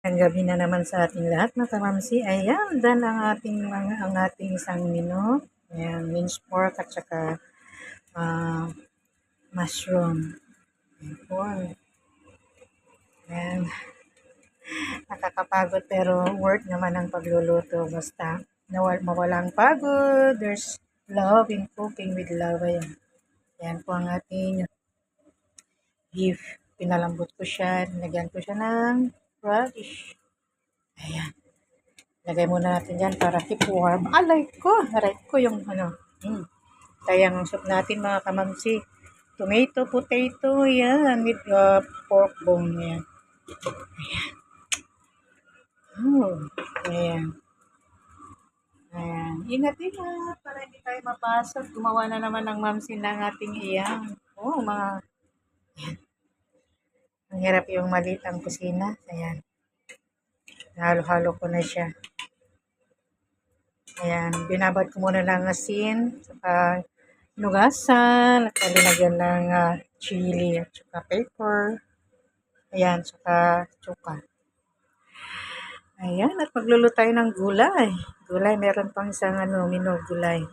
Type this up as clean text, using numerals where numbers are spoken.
Ang gabi na naman sa ating lahat mga kamamsi. Ayan, dan ang ating isang menu. Ayan, minced pork at saka mushroom. Ayan po. Ayan, nakakapagod pero worth naman ang pagluluto. Basta mawalang pagod. There's love in cooking with love. Ayan. Ayan po ang ating beef. Pinalambot ko siya. Nilagyan ko siya ng radish. Ayan. Lagay muna natin dyan para keep warm. Aray ko yung ano. Kaya ang soup natin mga kamamsi. Tomato, potato, yan. With pork bone, yan. Ayan. Oh, ayan. Ayan. Ingat-ingat para hindi tayo mapasok. Gumawa na naman ng mamsi ng ating iyan. Oh, mga... Ayan. Ang hirap yung maliit ang kusina. Ayan. Halo-halo ko na siya. Ayan, binabad ko muna ng asin, saka nugasan, at linagyan ng chili at saka pepper. Ayan, saka chuka. Ayan, at magluluto tayo ng gulay. Gulay, meron pang isang menu gulay.